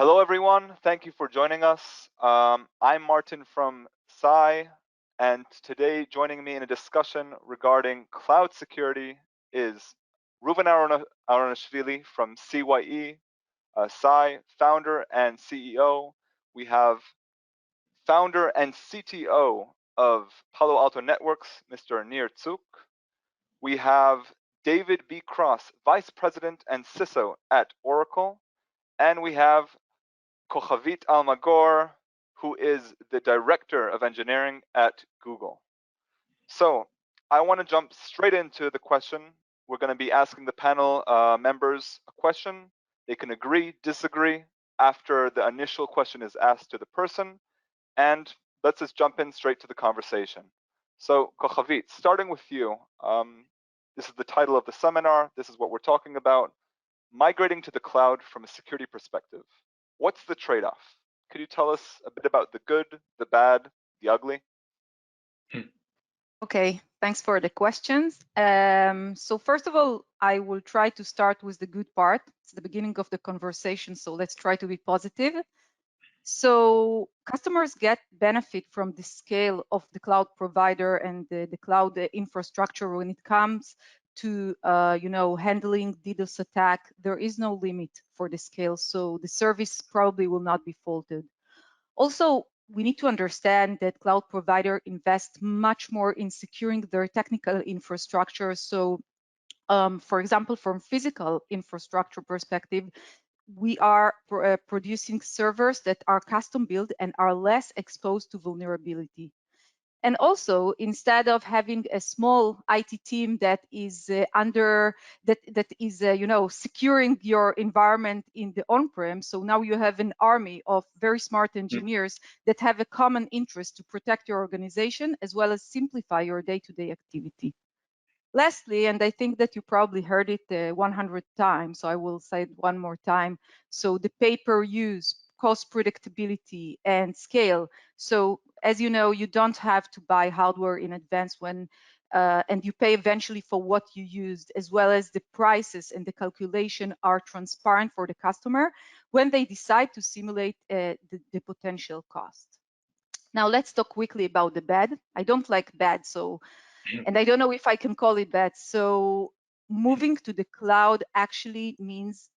Hello, everyone. Thank you for joining us. I'm Martin from SI, and today joining me in a discussion regarding cloud security is Reuven Aronashvili from CYE, SI, founder and CEO. We have founder and CTO of Palo Alto Networks, Mr. Nir Zuk. We have David B. Cross, Vice President and CISO at Oracle. And we have Kochavit Almagor, who is the Director of Engineering at Google. So I want to jump straight into the question. We're going to be asking the panel members a question. They can agree, disagree after the initial question is asked to the person. And let's just jump in straight to the conversation. So Kochavit, starting with you, this is the title of the seminar. This is what we're talking about. Migrating to the cloud from a security perspective. What's the trade-off? Could you tell us a bit about the good, the bad, the ugly? Okay, thanks for the questions. So first of all, I will try to start with the good part. It's the beginning of the conversation, so let's try to be positive. So customers get benefit from the scale of the cloud provider and the cloud infrastructure when it comes to handling DDoS attack. There is no limit for the scale, so the service probably will not be faulted. Also, we need to understand that cloud provider invest much more in securing their technical infrastructure. So, for example, from physical infrastructure perspective, we are producing servers that are custom built and are less exposed to vulnerability. And also, instead of having a small IT team that is securing your environment in the on-prem, so now you have an army of very smart engineers that have a common interest to protect your organization as well as simplify your day-to-day activity. Lastly, and I think that you probably heard it 100 times, so I will say it one more time. So the pay-per-use, cost predictability, and scale. So as you know, you don't have to buy hardware in advance and you pay eventually for what you used, as well as the prices and the calculation are transparent for the customer when they decide to simulate the potential cost. Now let's talk quickly about the bad. I don't like bad, and I don't know if I can call it bad. So moving to the cloud actually means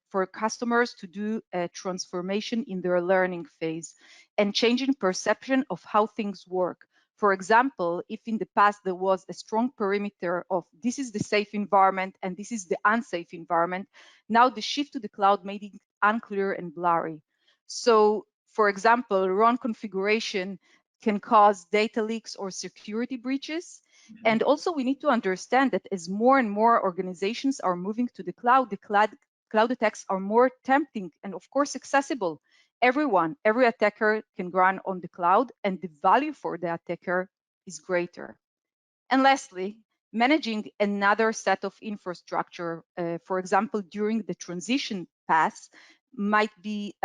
for customers to do a transformation in their learning phase and changing perception of how things work. For example, if in the past there was a strong perimeter of this is the safe environment and this is the unsafe environment, now the shift to the cloud made it unclear and blurry. So, for example, wrong configuration can cause data leaks or security breaches. And also we need to understand that as more and more organizations are moving to the cloud attacks are more tempting and of course accessible. Every attacker can run on the cloud and the value for the attacker is greater. And lastly, managing another set of infrastructure, for example, during the transition path might be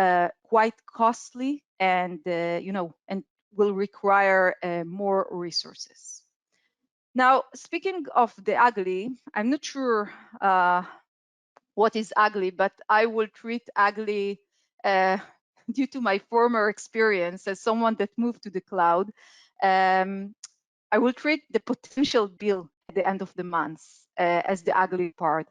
quite costly and, and will require more resources. Now, speaking of the ugly, I'm not sure what is ugly, but I will treat ugly due to my former experience as someone that moved to the cloud. I will treat the potential bill at the end of the month as the ugly part,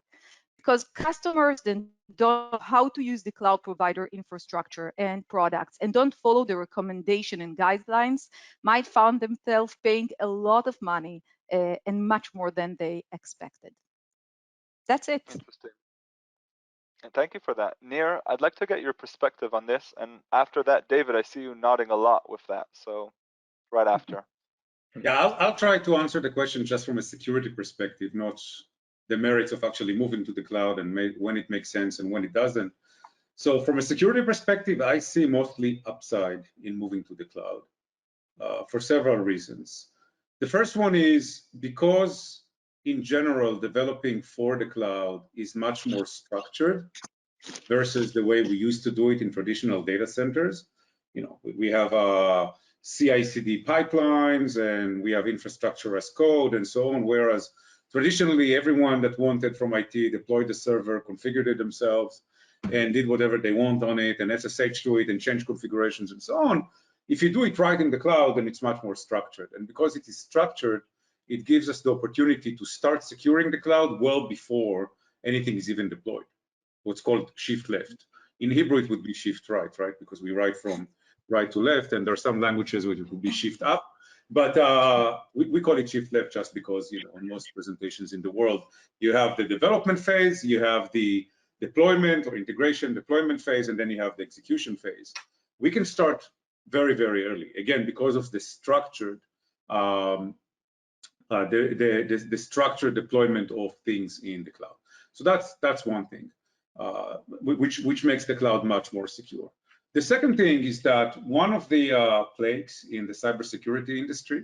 because customers then don't know how to use the cloud provider infrastructure and products and don't follow the recommendation and guidelines might find themselves paying a lot of money and much more than they expected. That's it. Interesting. And thank you for that. Nir, I'd like to get your perspective on this. And after that, David, I see you nodding a lot with that. So right after. Yeah, I'll try to answer the question just from a security perspective, not the merits of actually moving to the cloud and when it makes sense and when it doesn't. So from a security perspective, I see mostly upside in moving to the cloud for several reasons. The first one is because in general, developing for the cloud is much more structured versus the way we used to do it in traditional data centers. We have CI/CD pipelines and we have infrastructure as code and so on, whereas traditionally everyone that wanted from IT deployed the server, configured it themselves, and did whatever they want on it and SSH to it and change configurations and so on. If you do it right in the cloud, then it's much more structured. And because it is structured, it gives us the opportunity to start securing the cloud well before anything is even deployed, what's called shift left. In Hebrew, it would be shift right, right? Because we write from right to left, and there are some languages where it would be shift up. But we call it shift left just because, you know, on most presentations in the world, you have the development phase, you have the deployment or integration deployment phase, and then you have the execution phase. We can start very, very early, again, because of the structured the structured deployment of things in the cloud. So that's one thing, which makes the cloud much more secure. The second thing is that one of the plagues in the cybersecurity industry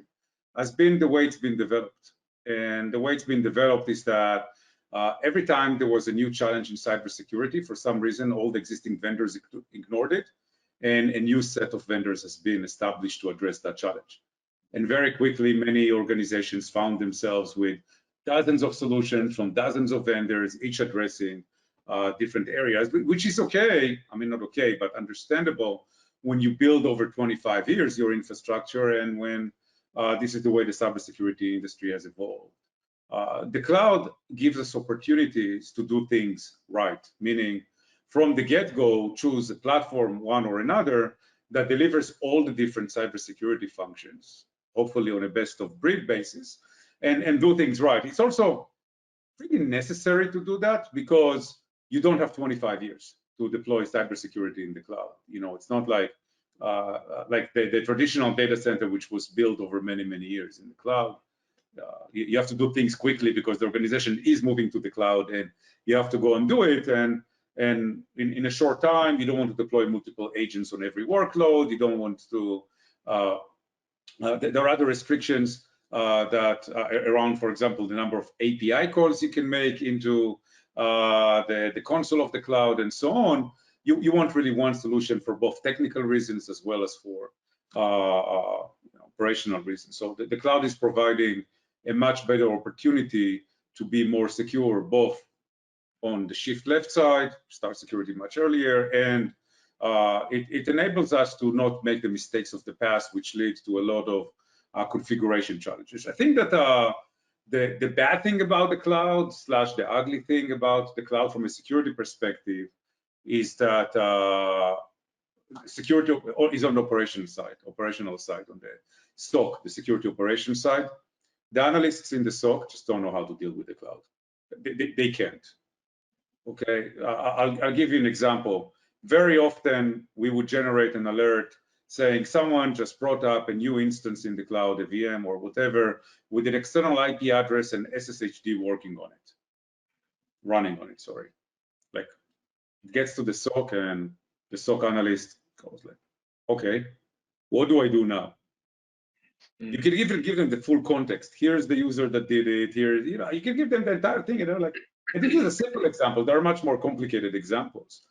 has been the way it's been developed. And the way it's been developed is that every time there was a new challenge in cybersecurity, for some reason, all the existing vendors ignored it, and a new set of vendors has been established to address that challenge. And very quickly, many organizations found themselves with dozens of solutions from dozens of vendors, each addressing different areas, which is okay. I mean, not okay, but understandable when you build over 25 years your infrastructure and when this is the way the cybersecurity industry has evolved. The cloud gives us opportunities to do things right, meaning from the get-go, choose a platform, one or another, that delivers all the different cybersecurity functions, hopefully on a best-of-breed basis, and do things right. It's also pretty necessary to do that because you don't have 25 years to deploy cybersecurity in the cloud. You know, it's not like the traditional data center, which was built over many, many years in the cloud. You have to do things quickly because the organization is moving to the cloud, and you have to go and do it. And in a short time, you don't want to deploy multiple agents on every workload. You don't want to. There are other restrictions around, for example, the number of API calls you can make into the console of the cloud and so on. You want really one solution for both technical reasons as well as for operational reasons. So the cloud is providing a much better opportunity to be more secure, both on the shift left side, start security much earlier, and it enables us to not make the mistakes of the past, which leads to a lot of configuration challenges. I think that the bad thing about the cloud / the ugly thing about the cloud from a security perspective is that security is on the operational side, on the SOC, the security operations side. The analysts in the SOC just don't know how to deal with the cloud. They can't. Okay, I'll give you an example. Very often we would generate an alert saying someone just brought up a new instance in the cloud, a VM or whatever, with an external IP address and SSHD running on it, sorry. Like, it gets to the SOC and the SOC analyst goes like, okay, what do I do now? You can even give them the full context. Here's the user that did it. Here, you know, you can give them the entire thing, and they're like, and this is a simple example. There are much more complicated examples,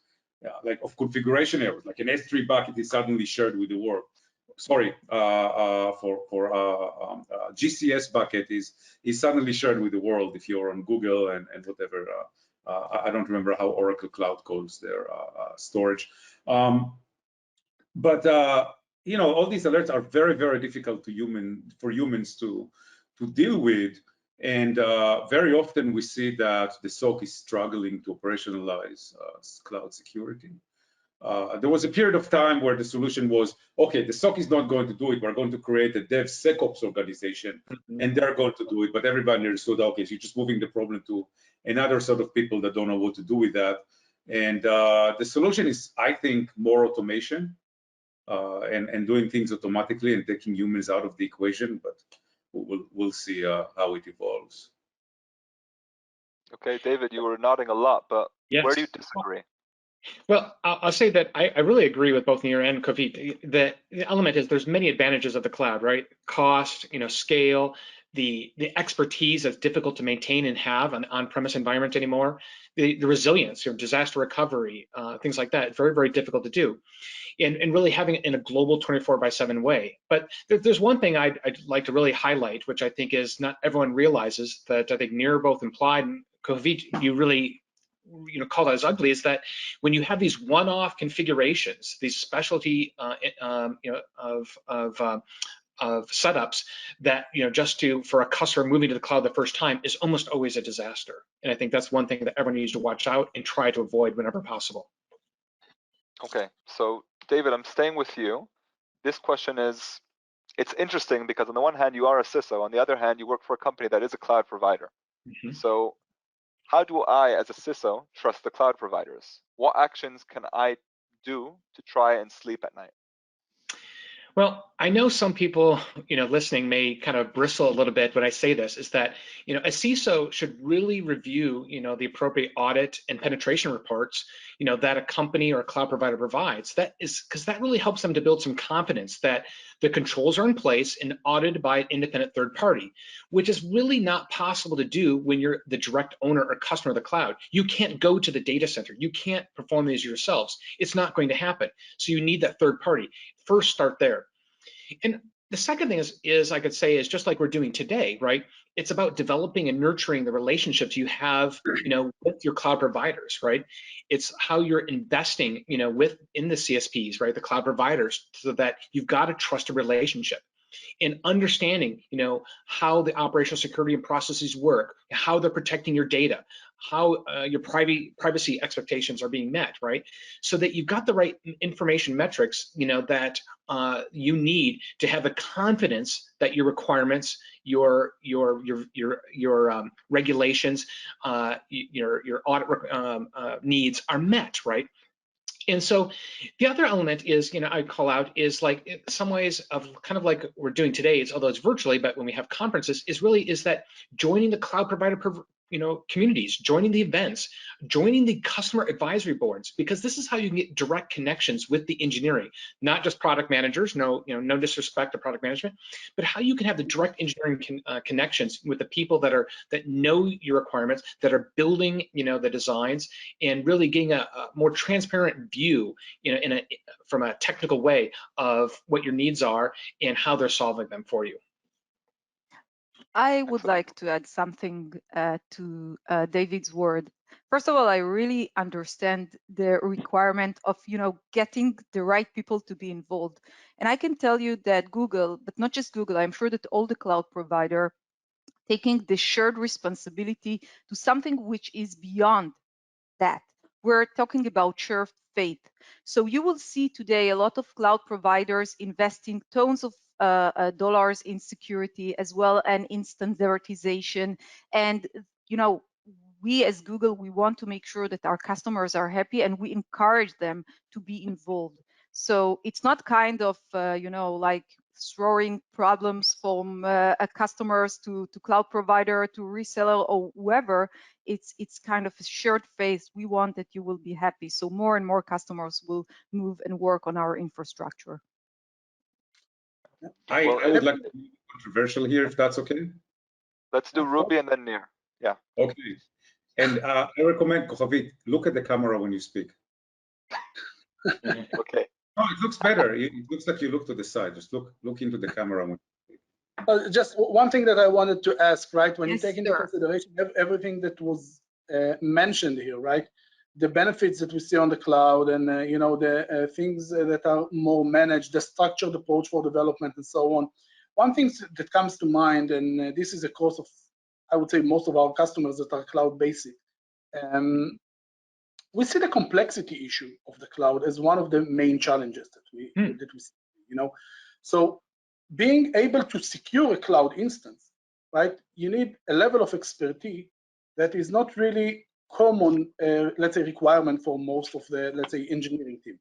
like of configuration errors, like an S3 bucket is suddenly shared with the world. Sorry, GCS bucket is suddenly shared with the world if you're on Google and whatever. I don't remember how Oracle Cloud calls their storage, but you know, all these alerts are very, very difficult for humans to deal with. And very often we see that the SOC is struggling to operationalize cloud security. There was a period of time where the solution was, okay, the SOC is not going to do it. We're going to create a DevSecOps organization, and they're going to do it. But everybody understood, okay, so you're just moving the problem to another set of people that don't know what to do with that. And the solution is, I think, more automation and doing things automatically and taking humans out of the equation. But we'll see how it evolves. Okay, David, you were nodding a lot, but yes. Where do you disagree? Well, I'll say that I really agree with both Nir and Kavit. The element is there's many advantages of the cloud, right? Cost, you know, scale, the expertise that's difficult to maintain and have on on-premise environment anymore, the resilience, you know, disaster recovery, things like that. It's very, very difficult to do. And really having it in a global 24/7 way. But there's one thing I'd like to really highlight, which I think is not everyone realizes, that I think Nir both implied, and Kavit, you really call it as ugly, is that when you have these one-off configurations, these specialty of setups that just for a customer moving to the cloud the first time is almost always a disaster. And I think that's one thing that everyone needs to watch out and try to avoid whenever possible. Okay, so David, I'm staying with you. This question is, it's interesting because on the one hand you are a CISO, on the other hand you work for a company that is a cloud provider. So how do I, as a CISO, trust the cloud providers? What actions can I do to try and sleep at night? Well, I know some people, listening may kind of bristle a little bit when I say this, is that, a CISO should really review, the appropriate audit and penetration reports, that a company or a cloud provider provides. That is because that really helps them to build some confidence that the controls are in place and audited by an independent third party, which is really not possible to do when you're the direct owner or customer of the cloud. You can't go to the data center. You can't perform these yourselves. It's not going to happen. So you need that third party. First, start there. And the second thing is I could say is just like we're doing today, right? It's about developing and nurturing the relationships you have, with your cloud providers, right? It's how you're investing, in the CSPs, right? The cloud providers, so that you've got a trusted relationship. And understanding, how the operational security and processes work, how they're protecting your data, how your privacy expectations are being met, right? So that you've got the right information metrics, that you need to have the confidence that your requirements, your regulations, your audit needs are met, right? And so the other element is, I'd call out is like in some ways of kind of like we're doing today, although it's virtually, but when we have conferences, is that joining the cloud provider communities, joining the events, joining the customer advisory boards, because this is how you can get direct connections with the engineering, not just product managers, no disrespect to product management, but how you can have the direct engineering connections with the people that know your requirements, that are building, the designs, and really getting a more transparent view, from a technical way of what your needs are and how they're solving them for you. I would like to add something to David's word. First of all, I really understand the requirement of, getting the right people to be involved. And I can tell you that Google, but not just Google, I'm sure that all the cloud provider taking the shared responsibility to something which is beyond that. We're talking about shared faith. So you will see today a lot of cloud providers investing tons of dollars in security as well and in standardization. And we as Google, we want to make sure that our customers are happy, and we encourage them to be involved. So it's not kind of like throwing problems from customers to cloud provider to reseller or whoever. It's kind of a shared faith. We want that you will be happy. So more and more customers will move and work on our infrastructure. I would like to be controversial here, if that's okay. Let's do Rubi and then Nir. Yeah. Okay. And I recommend, Kochavit, look at the camera when you speak. Okay. No, it looks better. It looks like you look to the side. Just look into the camera when you speak. Just one thing that I wanted to ask, right? When Yes, you take into consideration everything that was mentioned here, right? The benefits that we see on the cloud, and the things that are more managed, the structured approach for development, and so on. One thing that comes to mind, and this is across of, I would say, most of our customers that are cloud basic. We see the complexity issue of the cloud as one of the main challenges that we see. So being able to secure a cloud instance, right? You need a level of expertise that is not really common, let's say, requirement for most of the, let's say, engineering team.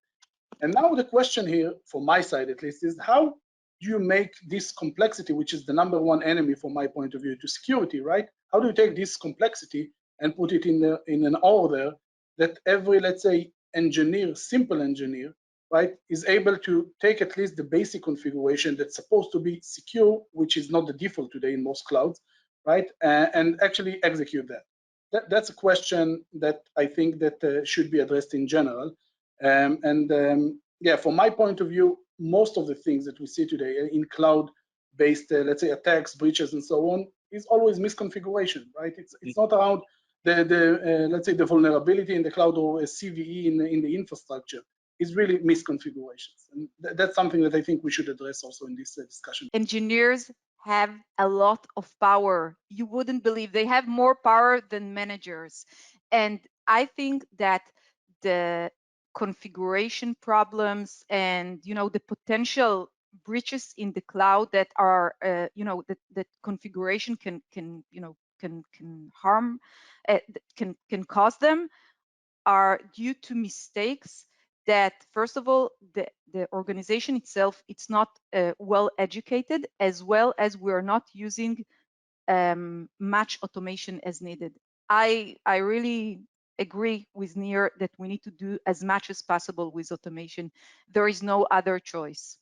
And now the question here, from my side at least, is how do you make this complexity, which is the #1 enemy from my point of view to security, right? How do you take this complexity and put it in an order that every, let's say, engineer, simple engineer, right, is able to take at least the basic configuration that's supposed to be secure, which is not the default today in most clouds, right, and actually execute that. That's a question that I think that should be addressed in general. Yeah, from my point of view, most of the things that we see today in cloud-based, let's say, attacks, breaches, and so on, is always misconfiguration, right? It's not around let's say the vulnerability in the cloud or a CVE in the infrastructure is really misconfigurations. And that's something that I think we should address also in this discussion. Engineers have a lot of power. You wouldn't believe they have more power than managers. And I think that the configuration problems and the potential breaches in the cloud that are that configuration can harm, can cause them, are due to mistakes that, first of all, the organization itself, it's not well educated, as well as we're not using much automation as needed. I really agree with Nir that we need to do as much as possible with automation. There is no other choice.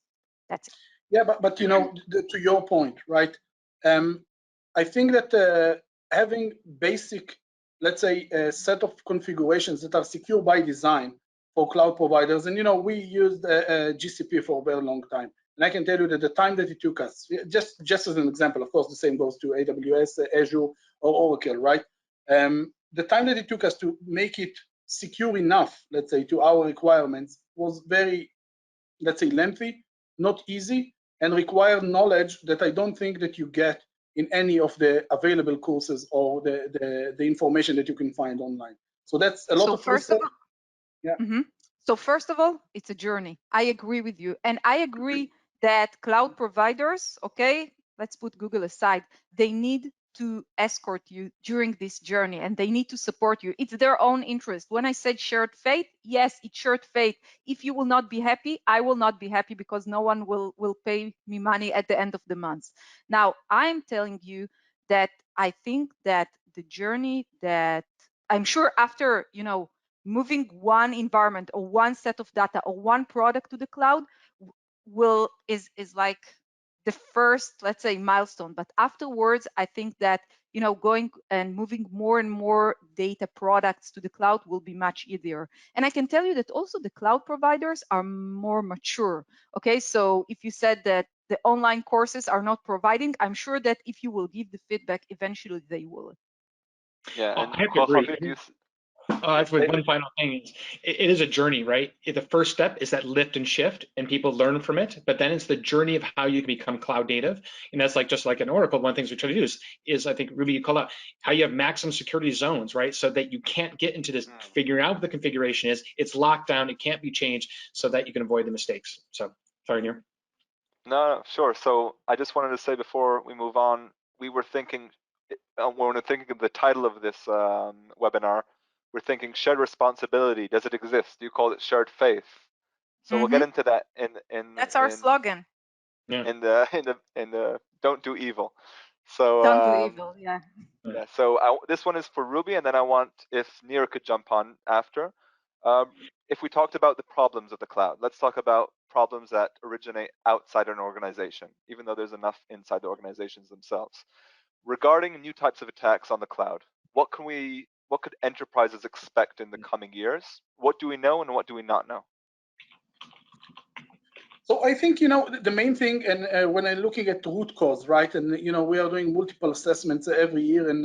That's it. Yeah, but to your point, right? I think that having basic, let's say, a set of configurations that are secure by design for cloud providers, and we used GCP for a very long time, and I can tell you that the time that it took us, just as an example, of course, the same goes to AWS, Azure, or Oracle, right? The time that it took us to make it secure enough, let's say, to our requirements was very, let's say, lengthy, not easy, and required knowledge that I don't think that you get in any of the available courses or the information that you can find online. So that's a lot of research. Yeah. So first of all, it's a journey. I agree with you. And I agree that cloud providers, okay, let's put Google aside, they need to escort you during this journey, and they need to support you. It's their own interest. When I said shared fate, yes, it's shared fate. If you will not be happy, I will not be happy, because no one will pay me money at the end of the month. Now, I'm telling you that I think that the journey that I'm sure after, moving one environment or one set of data or one product to the cloud is like the first, let's say, milestone. But afterwards, I think that going and moving more and more data products to the cloud will be much easier. And I can tell you that also the cloud providers are more mature. Okay, so if you said that the online courses are not providing, I'm sure that if you will give the feedback, eventually they will. Yeah, and I have to agree. That's with one final thing. It is a journey, right? The first step is that lift and shift, and people learn from it. But then it's the journey of how you can become cloud native, and that's just like an Oracle. One of the things we try to do is I think, Ruby, you call out how you have maximum security zones, right? So that you can't get into this figuring out what the configuration is. It's locked down. It can't be changed, so that you can avoid the mistakes. So sorry, Nir. No, sure. So I just wanted to say before we move on, we were thinking when we're thinking of the title of this webinar, we're thinking shared responsibility. Does it exist? You call it shared faith. So we'll get into that in that's our slogan. In the don't do evil. So don't do evil. Yeah. Yeah. So this one is for Ruby, and then I want if Nir could jump on after. If we talked about the problems of the cloud, let's talk about problems that originate outside an organization, even though there's enough inside the organizations themselves. Regarding new types of attacks on the cloud, what could enterprises expect in the coming years? What do we know and what do we not know? So I think, the main thing, and when I'm looking at the root cause, right, and, we are doing multiple assessments every year in,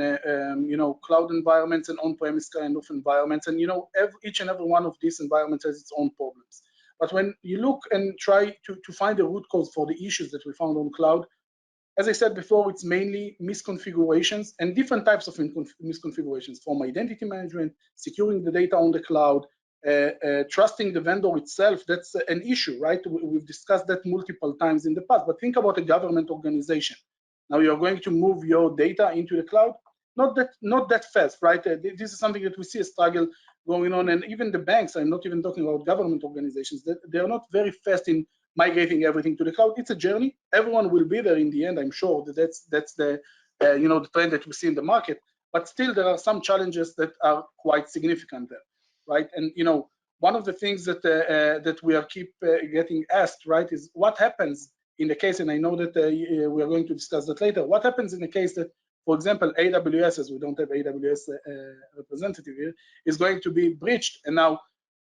cloud environments and on-premise kind of environments. And, each and every one of these environments has its own problems. But when you look and try to find a root cause for the issues that we found on cloud, as I said before, it's mainly misconfigurations and different types of misconfigurations, from identity management, securing the data on the cloud, trusting the vendor itself. That's an issue, right? We've discussed that multiple times in the past, but think about a government organization. Now you're going to move your data into the cloud, not that fast, right? This is something that we see a struggle going on, and even the banks, I'm not even talking about government organizations, they're not very fast in migrating everything to the cloud. It's a journey. Everyone will be there in the end. I'm sure that's the the trend that we see in the market. But still, there are some challenges that are quite significant there, right? And one of the things that that we are keep getting asked, right, is what happens in the case, and I know that we are going to discuss that later. What happens in the case that, for example, AWS, as we don't have AWS representative here, is going to be breached, and now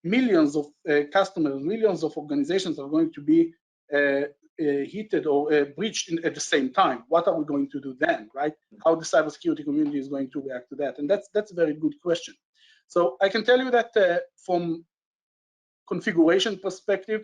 millions of customers, millions of organizations are going to be hit or breached at the same time? What are we going to do then, right? How the cybersecurity community is going to react to that? And that's a very good question. So I can tell you that from configuration perspective,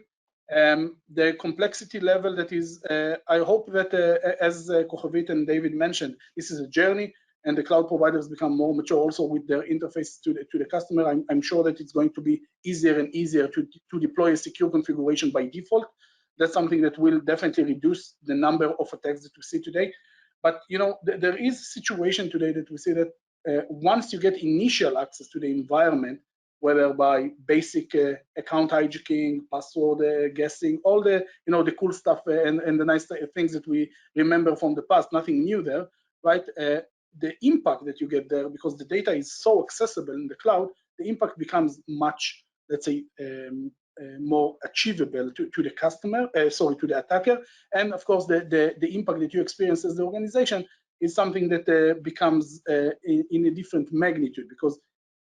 the complexity level that is, I hope that as Kochavit and David mentioned, this is a journey, and the cloud providers become more mature also with their interface to the customer. I'm sure that it's going to be easier and easier to deploy a secure configuration by default. That's something that will definitely reduce the number of attacks that we see today. But there is a situation today that we see that once you get initial access to the environment, whether by basic account hijacking, password guessing, all the the cool stuff and the nice things that we remember from the past, nothing new there, right? The impact that you get there, because the data is so accessible in the cloud, the impact becomes much, let's say, more achievable to the customer, to the attacker. And of course, the impact that you experience as the organization is something that becomes in a different magnitude, because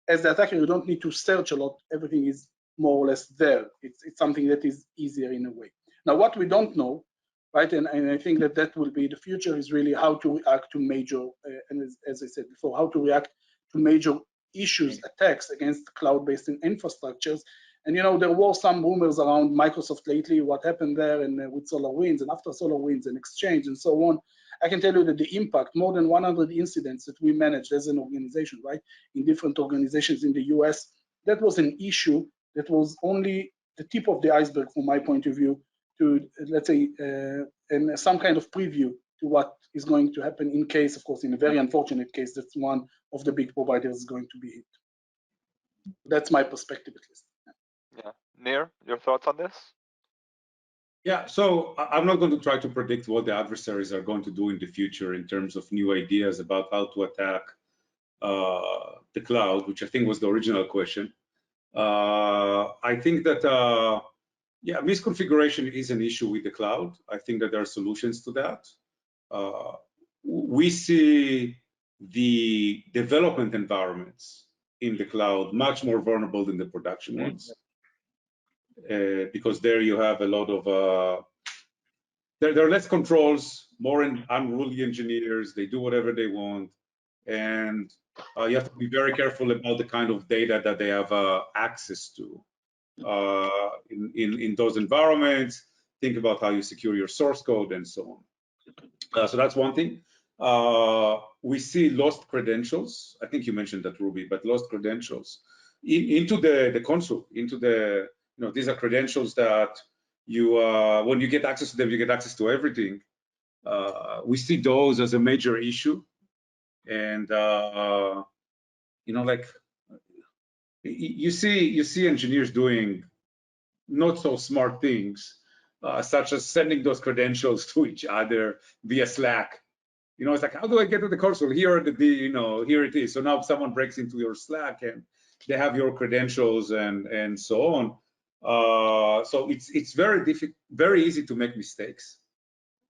as the attacker, you don't need to search a lot. Everything is more or less there. It's something that is easier in a way. Now, what we don't know, right, and I think that will be the future, is really how to react to major, and as I said before, how to react to major issues, attacks against cloud-based infrastructures. And there were some rumors around Microsoft lately, what happened there, and with SolarWinds, and after SolarWinds, and Exchange, and so on. I can tell you that the impact, more than 100 incidents that we managed as an organization, right, in different organizations in the US, that was an issue that was only the tip of the iceberg from my point of view to, let's say, and some kind of preview to what is going to happen in case, of course, in a very unfortunate case, that one of the big providers is going to be hit. That's my perspective, at least. Yeah. Nir, your thoughts on this? Yeah, so I'm not going to try to predict what the adversaries are going to do in the future in terms of new ideas about how to attack the cloud, which I think was the original question. I think that, yeah, misconfiguration is an issue with the cloud. I think that there are solutions to that. We see the development environments in the cloud much more vulnerable than the production ones. Because there you have a lot of, there are less controls, more unruly engineers, they do whatever they want, and you have to be very careful about the kind of data that they have access to in those environments. Think about how you secure your source code and so on. So that's one thing. We see lost credentials. I think you mentioned that, Ruby, but lost credentials into the console, into the, these are credentials that you, when you get access to them, you get access to everything. We see those as a major issue. And, like, you see engineers doing not so smart things, such as sending those credentials to each other via Slack. It's like, how do I get to the console? Here are here it is. So now someone breaks into your Slack and they have your credentials and so on. So it's very easy to make mistakes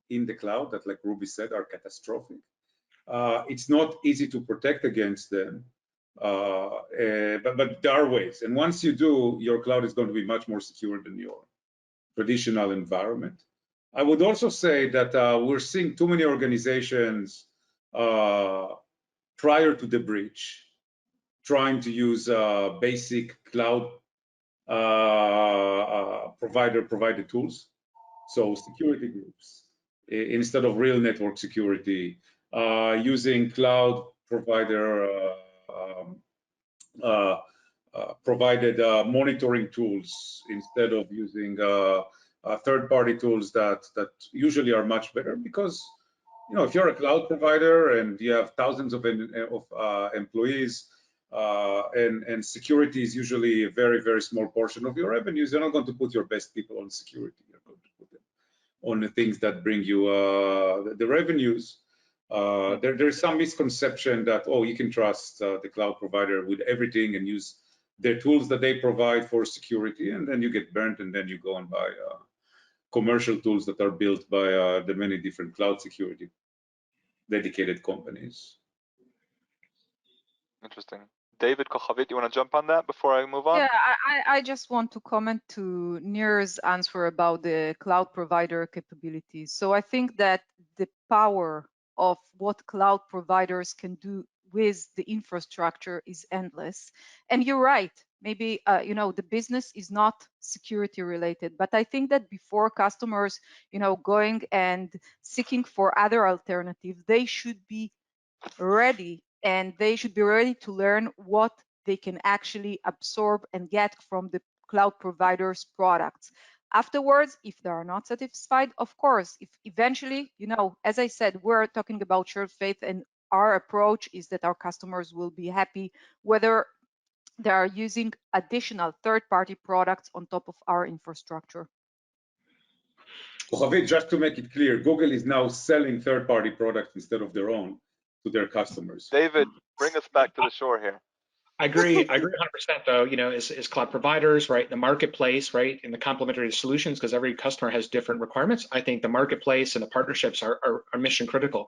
in the cloud that, like Ruby said, are catastrophic. It's not easy to protect against them, but there are ways. And once you do, your cloud is going to be much more secure than your traditional environment. I would also say that we're seeing too many organizations prior to the breach trying to use basic cloud provided tools, so security groups instead of real network security, using cloud provider provided monitoring tools instead of using third-party tools that usually are much better, because if you're a cloud provider and you have thousands of employees, and security is usually a very, very small portion of your revenues, you're not going to put your best people on security. You're going to put them on the things that bring you the revenues. There's some misconception that, oh, you can trust the cloud provider with everything and use their tools that they provide for security, and then you get burnt, and then you go and buy commercial tools that are built by the many different cloud security dedicated companies. Interesting. David Kochavit, you want to jump on that before I move on? Yeah, I just want to comment to Nir's answer about the cloud provider capabilities. So I think that the power of what cloud providers can do with the infrastructure is endless. And you're right, maybe the business is not security related, but I think that before customers going and seeking for other alternatives, they should be ready, and they should be ready to learn what they can actually absorb and get from the cloud providers' products. Afterwards, if they are not satisfied, of course, if eventually, as I said, we're talking about shared faith, and our approach is that our customers will be happy whether they are using additional third-party products on top of our infrastructure. Kochavit, just to make it clear, Google is now selling third-party products instead of their own to their customers. David, bring us back to the shore here. I agree 100% though, is cloud providers, right? The marketplace, right? And the complementary solutions, because every customer has different requirements. I think the marketplace and the partnerships are mission critical.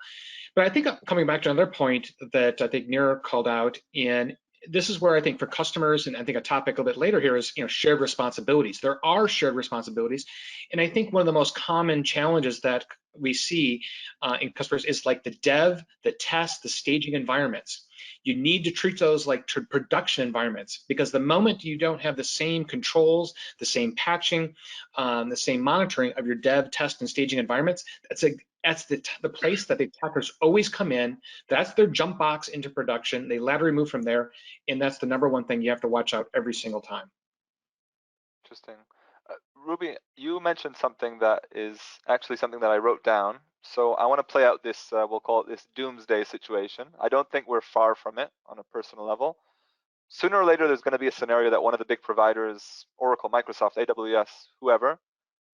But I think coming back to another point that I think Nir called out, and this is where I think for customers, and I think a topic a bit later here is, shared responsibilities. There are shared responsibilities. And I think one of the most common challenges that we see in customers is like the dev, the test, the staging environments. You need to treat those like production environments, because the moment you don't have the same controls, the same patching, the same monitoring of your dev, test, and staging environments, that's the place that the attackers always come in. That's their jump box into production. They laterally move from there, and that's the number one thing you have to watch out every single time. Interesting. Ruby, you mentioned something that is actually something that I wrote down. So I want to play out this, we'll call it this doomsday situation. I don't think we're far from it on a personal level. Sooner or later, there's going to be a scenario that one of the big providers, Oracle, Microsoft, AWS, whoever,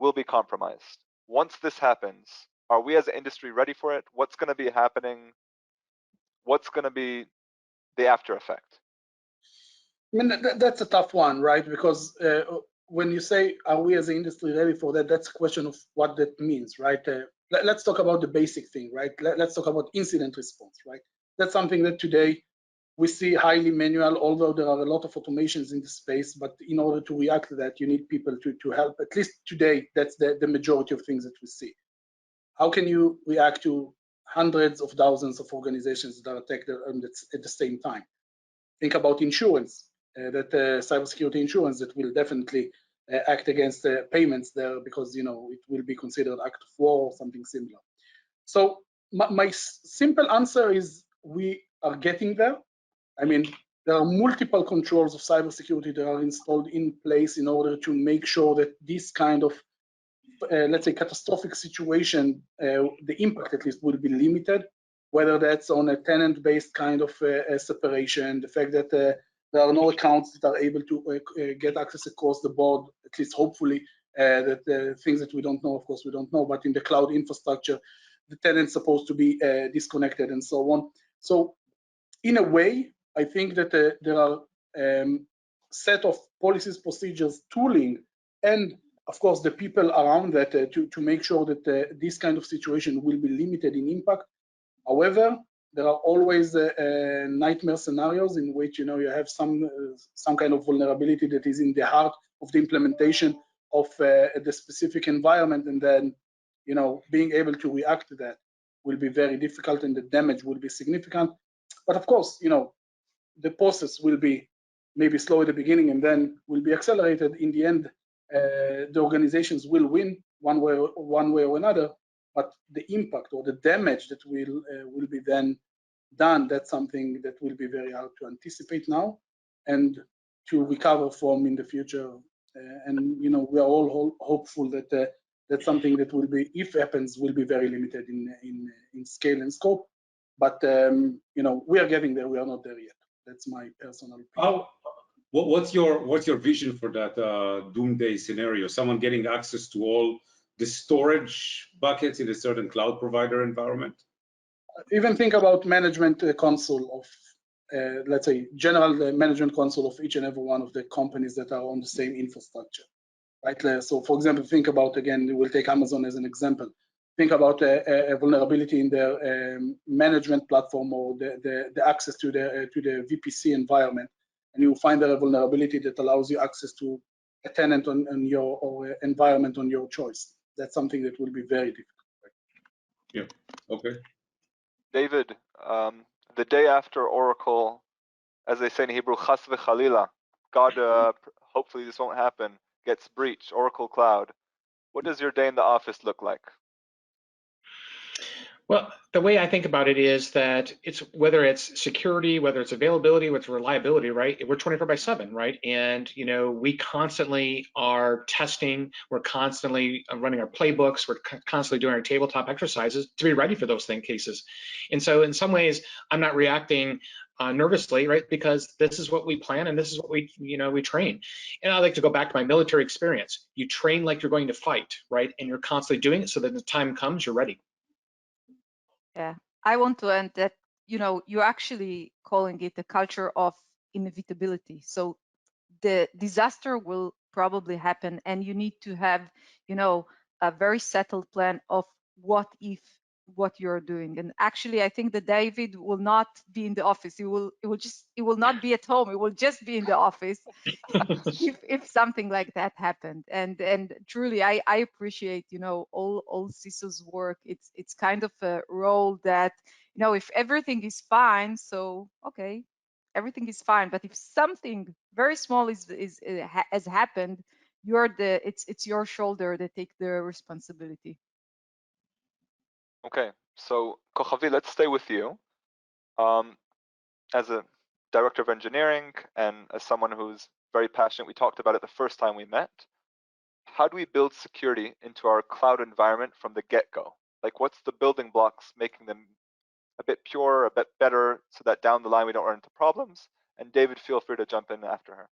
will be compromised. Once this happens, are we as an industry ready for it? What's going to be happening? What's going to be the after effect? I mean, that's a tough one, right? Because when you say, are we as an industry ready for that, that's a question of what that means, right? Let's talk about the basic thing, right? Let's talk about incident response, right? That's something that today we see highly manual, although there are a lot of automations in the space, but in order to react to that, you need people to help. At least today, that's the majority of things that we see. How can you react to hundreds of thousands of organizations that are attacked at the same time? Think about insurance, that cybersecurity insurance that will definitely act against payments there, because it will be considered act of war or something similar. So my simple answer is we are getting there. I mean, there are multiple controls of cybersecurity that are installed in place in order to make sure that this kind of, let's say, catastrophic situation, the impact at least will be limited, whether that's on a tenant-based kind of separation, the fact that there are no accounts that are able to get access across the board, at least hopefully, that things that we don't know, of course, we don't know, but in the cloud infrastructure, the tenant's supposed to be disconnected and so on. So in a way, I think that there are set of policies, procedures, tooling, and of course the people around that to make sure that this kind of situation will be limited in impact. However, there are always nightmare scenarios in which you have some kind of vulnerability that is in the heart of the implementation of the specific environment, and then being able to react to that will be very difficult, and the damage will be significant. But of course, the process will be maybe slow at the beginning and then will be accelerated. In the end, the organizations will win one way or another, but the impact or the damage that will be then done, that's something that will be very hard to anticipate now and to recover from in the future. And we are all hopeful that that's something that will be, if happens, will be very limited in scale and scope. But we are getting there. We are not there yet. That's my personal opinion. What's your vision for that doomsday scenario? Someone getting access to all the storage buckets in a certain cloud provider environment? Even think about management console of, let's say, general management console of each and every one of the companies that are on the same infrastructure, right? So, for example, think about, again, we'll take Amazon as an example. think about a vulnerability in their management platform or the access to the VPC environment, and you find a vulnerability that allows you access to a tenant on your or environment on your choice. That's something that will be very difficult. Yeah. Okay. David, the day after Oracle, as they say in Hebrew, chas v'chalila, God, hopefully this won't happen, gets breached, Oracle Cloud. What does your day in the office look like? Well, the way I think about it is that it's whether it's security, whether it's availability, whether it's reliability, right? We're 24/7, right? And we constantly are testing. We're constantly running our playbooks. We're constantly doing our tabletop exercises to be ready for those cases. And so, in some ways, I'm not reacting nervously, right? Because this is what we plan and this is what we train. And I like to go back to my military experience. You train like you're going to fight, right? And you're constantly doing it so that the time comes, you're ready. Yeah, I want to end that, you're actually calling it a culture of inevitability. So the disaster will probably happen, and you need to have, a very settled plan of what you're doing. And actually, I think that David will not be in the office. He will not be at home. He will just be in the office if something like that happened. And truly, I appreciate, all CISO's work. It's kind of a role that, if everything is fine, so okay, everything is fine. But if something very small has happened, it's your shoulder that take the responsibility. Okay, so Kochavi, let's stay with you. As a director of engineering and as someone who's very passionate, we talked about it the first time we met. How do we build security into our cloud environment from the get-go? Like, what's the building blocks making them a bit pure, a bit better, so that down the line we don't run into problems? And David, feel free to jump in after her.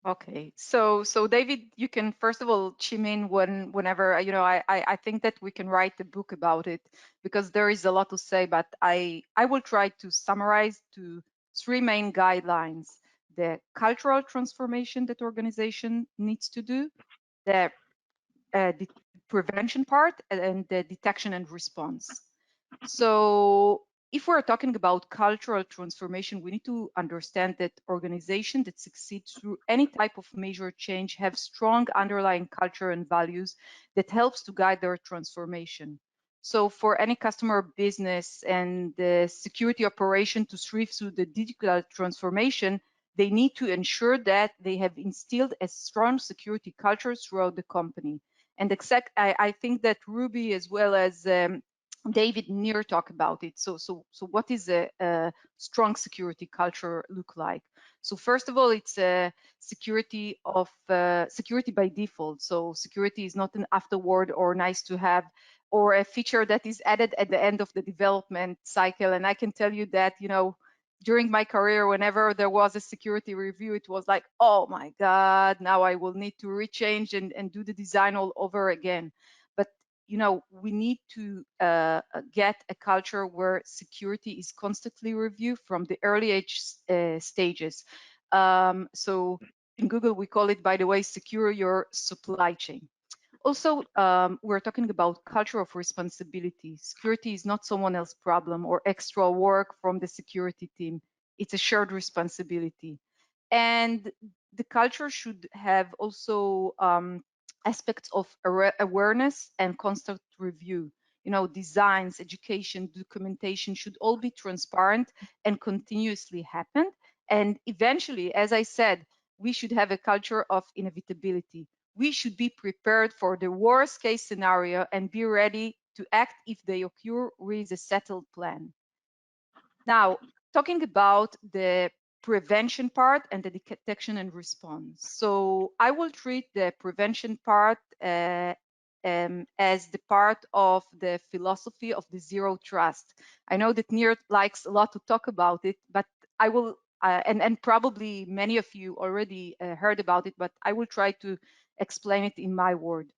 Okay, so David, you can first of all chime in whenever I think that we can write a book about it, because there is a lot to say, but I will try to summarize to 3 main guidelines: the cultural transformation that organization needs to do, the prevention part, and the detection and response. So if we're talking about cultural transformation, we need to understand that organizations that succeed through any type of major change have strong underlying culture and values that helps to guide their transformation. So for any customer business and the security operation to thrive through the digital transformation, they need to ensure that they have instilled a strong security culture throughout the company. And I think that Rubi, as well as David, Nir talk about it. So what is a strong security culture look like? So first of all, it's a security by default. So security is not an afterward or nice to have, or a feature that is added at the end of the development cycle. And I can tell you that, during my career, whenever there was a security review, it was like, oh my God, now I will need to rechange and do the design all over again. But we need to get a culture where security is constantly reviewed from the early age stages. So in Google, we call it, by the way, secure your supply chain. Also, we're talking about culture of responsibility. Security is not someone else's problem or extra work from the security team. It's a shared responsibility. And the culture should have also aspects of awareness and constant review. Designs, education, documentation should all be transparent and continuously happen. And eventually, as I said, we should have a culture of inevitability. We should be prepared for the worst case scenario and be ready to act if they occur with a settled plan. Now, talking about the prevention part and the detection and response. So I will treat the prevention part as the part of the philosophy of the zero trust. I know that Nir likes a lot to talk about it, but I will, and probably many of you already heard about it, but I will try to explain it in my word.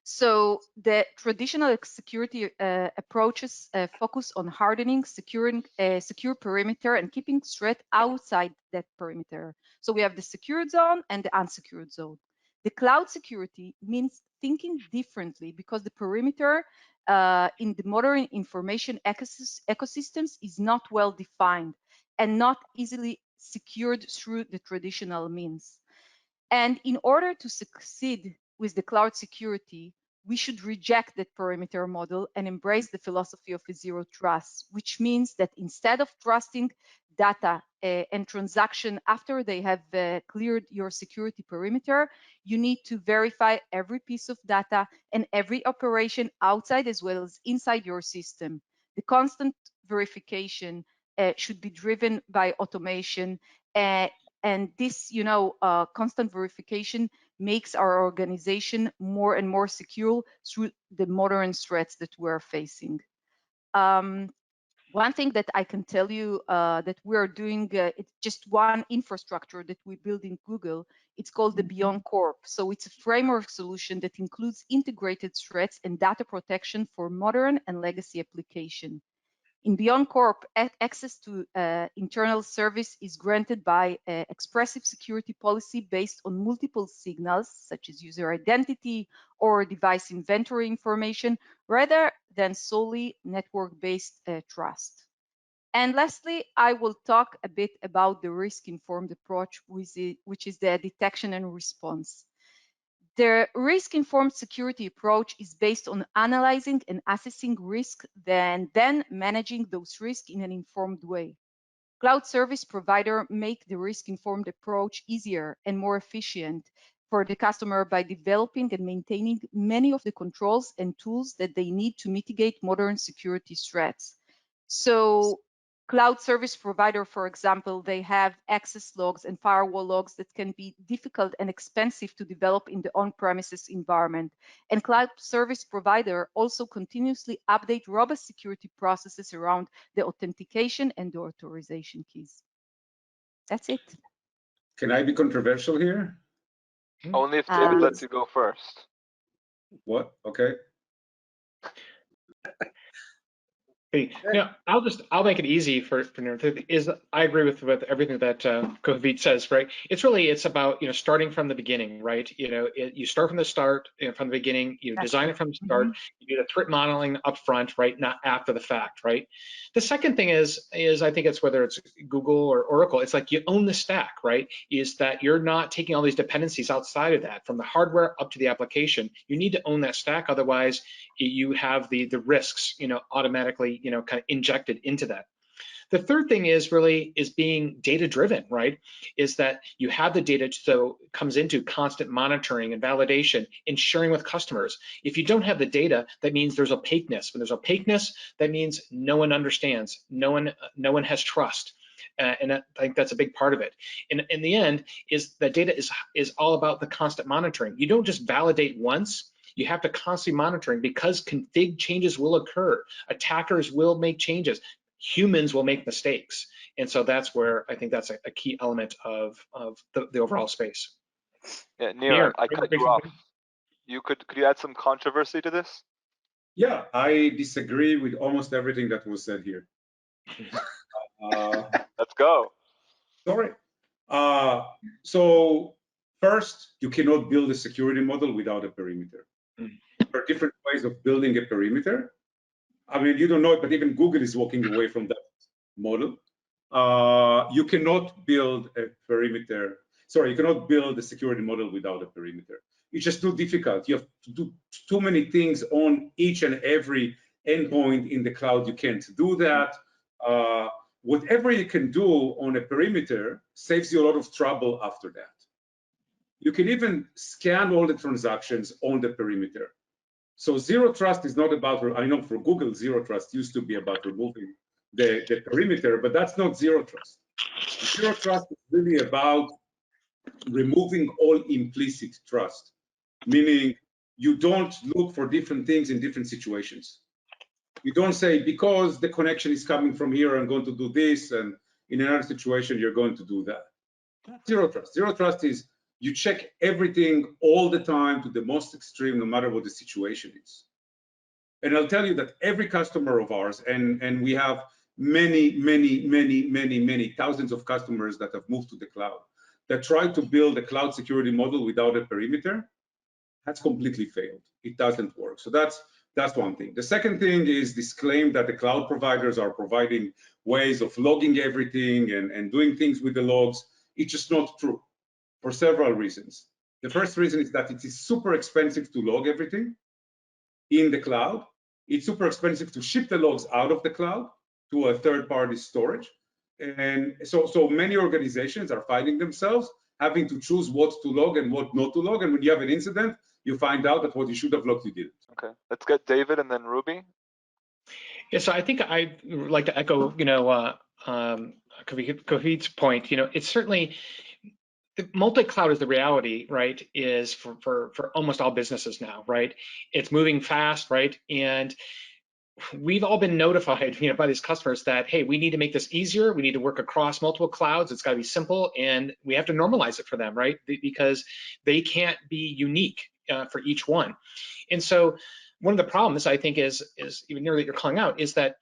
So the traditional security approaches focus on hardening, securing a secure perimeter, and keeping threat outside that perimeter. So we have the secured zone and the unsecured zone. The cloud security means thinking differently because the perimeter in the modern information ecosystems is not well defined and not easily secured through the traditional means. And in order to succeed with the cloud security, we should reject that perimeter model and embrace the philosophy of a zero trust, which means that instead of trusting data and transaction after they have cleared your security perimeter, you need to verify every piece of data and every operation outside as well as inside your system. The constant verification should be driven by automation, and this, constant verification makes our organization more and more secure through the modern threats that we're facing. One thing that I can tell you that we're doing, it's just one infrastructure that we build in Google. It's called the Beyond Corp. So it's a framework solution that includes integrated threats and data protection for modern and legacy application. In Beyond Corp, access to internal service is granted by expressive security policy based on multiple signals, such as user identity or device inventory information, rather than solely network-based trust. And lastly, I will talk a bit about the risk-informed approach, which is the detection and response. The risk-informed security approach is based on analyzing and assessing risk, then managing those risks in an informed way. Cloud service provider make the risk-informed approach easier and more efficient for the customer by developing and maintaining many of the controls and tools that they need to mitigate modern security threats. So cloud service provider, for example, they have access logs and firewall logs that can be difficult and expensive to develop in the on-premises environment. And cloud service provider also continuously update robust security processes around the authentication and the authorization keys. That's it. Can I be controversial here? Only if David lets you go first. What? Okay. Yeah, I'll make it easy for Nir. I agree with everything that Kavit says, right? It's about starting from the beginning, right? You start from the start, from the beginning. You design it from the start. You do the threat modeling up front, right? Not after the fact, right? The second thing is I think it's whether it's Google or Oracle, it's like you own the stack, right? Is that you're not taking all these dependencies outside of that, from the hardware up to the application. You need to own that stack, otherwise you have the risks, automatically, kind of injected into that. The third thing is being data driven, right? Is that you have the data, so it comes into constant monitoring and validation and sharing with customers. If you don't have the data, that means there's opaqueness. When there's opaqueness, that means no one understands, no one has trust. And I think that's a big part of it. And in the end, is that data is all about the constant monitoring. You don't just validate once. You have to constantly monitoring, because config changes will occur. Attackers will make changes. Humans will make mistakes. And so that's where I think that's a key element of the overall space. Yeah, Nir, I cut you off. Could you add some controversy to this? Yeah, I disagree with almost everything that was said here. Let's go. Sorry. So first, you cannot build a security model without a perimeter. There are different ways of building a perimeter. I mean, you don't know it, but even Google is walking away from that model. You cannot build a perimeter. Sorry, you cannot build a security model without a perimeter. It's just too difficult. You have to do too many things on each and every endpoint in the cloud. You can't do that. Whatever you can do on a perimeter saves you a lot of trouble after that. You can even scan all the transactions on the perimeter. So zero trust is not about, I know for Google, zero trust used to be about removing the perimeter, but that's not zero trust. Zero trust is really about removing all implicit trust, meaning you don't look for different things in different situations. You don't say, because the connection is coming from here, I'm going to do this, and in another situation, you're going to do that. That's zero trust. Zero trust is you check everything all the time to the most extreme, no matter what the situation is. And I'll tell you that every customer of ours, and we have many thousands of customers that have moved to the cloud, that try to build a cloud security model without a perimeter, has completely failed. It doesn't work. So that's one thing. The second thing is this claim that the cloud providers are providing ways of logging everything and doing things with the logs. It's just not true for several reasons. The first reason is that it is super expensive to log everything in the cloud. It's super expensive to ship the logs out of the cloud to a third-party storage. And so many organizations are finding themselves having to choose what to log and what not to log. And when you have an incident, you find out that what you should have logged, you didn't. Okay, let's get David and then Ruby. Yeah, so I think I'd like to echo, Kavit's point. It's certainly, the multi-cloud is the reality, right, is for almost all businesses now, right? It's moving fast, right? And we've all been notified, by these customers that, hey, we need to make this easier. We need to work across multiple clouds. It's got to be simple, and we have to normalize it for them, right? Because they can't be unique for each one. And so one of the problems, I think, is even Nir, that you're calling out, is that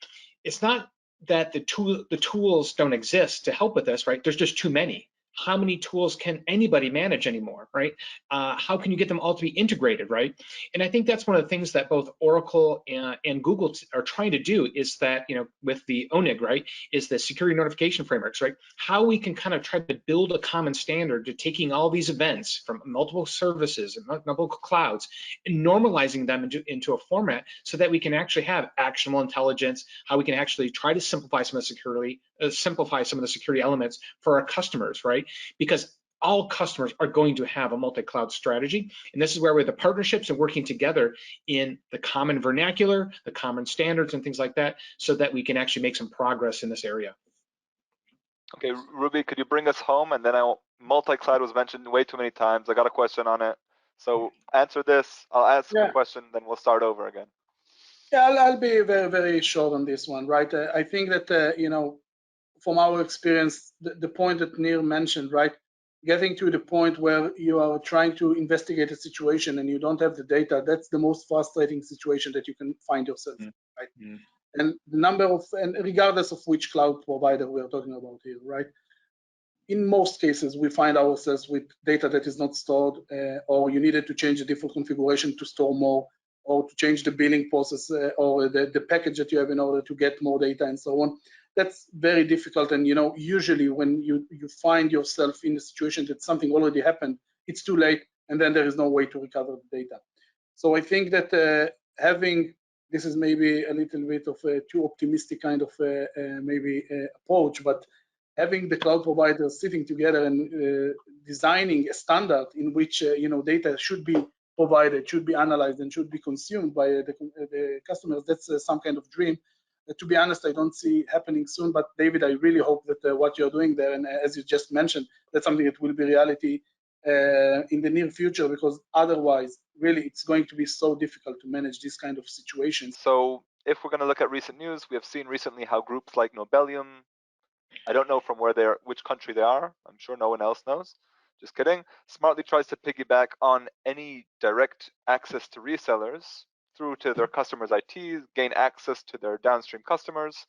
it's not that the tools don't exist to help with this, right? There's just too many. How many tools can anybody manage anymore, right? How can you get them all to be integrated, right? And I think that's one of the things that both Oracle and Google are trying to do, is that, with the ONIG, right, is the security notification frameworks, right? How we can kind of try to build a common standard to taking all these events from multiple services and multiple clouds and normalizing them into a format so that we can actually have actionable intelligence, how we can actually try to simplify some of the security elements for our customers, right? Because all customers are going to have a multi-cloud strategy. And this is where with the partnerships and working together in the common vernacular, the common standards and things like that, so that we can actually make some progress in this area. Okay, Ruby, could you bring us home? And then multi-cloud was mentioned way too many times. I got a question on it. So answer this, I'll ask a question, then we'll start over again. Yeah, I'll be very, very short on this one, right? I think that, from our experience, the point that Nir mentioned, right? Getting to the point where you are trying to investigate a situation and you don't have the data, that's the most frustrating situation that you can find yourself, right? And the number of, and regardless of which cloud provider we're talking about here, right? In most cases, we find ourselves with data that is not stored, or you needed to change the default configuration to store more, or to change the billing process, or the package that you have in order to get more data and so on. That's very difficult. And usually when you find yourself in a situation that something already happened, it's too late, and then there is no way to recover the data. So I think that having, this is maybe a little bit of a too optimistic kind of approach, but having the cloud providers sitting together and designing a standard in which data should be provided, should be analyzed, and should be consumed by the customers, that's some kind of dream. To be honest, I don't see happening soon, but David, I really hope that what you're doing there, and as you just mentioned, that's something that will be reality in the near future, because otherwise, really, it's going to be so difficult to manage this kind of situations. So if we're going to look at recent news, we have seen recently how groups like Nobelium, I don't know from which country they are, I'm sure no one else knows, just kidding, smartly tries to piggyback on any direct access to resellers through to their customers' ITs, gain access to their downstream customers.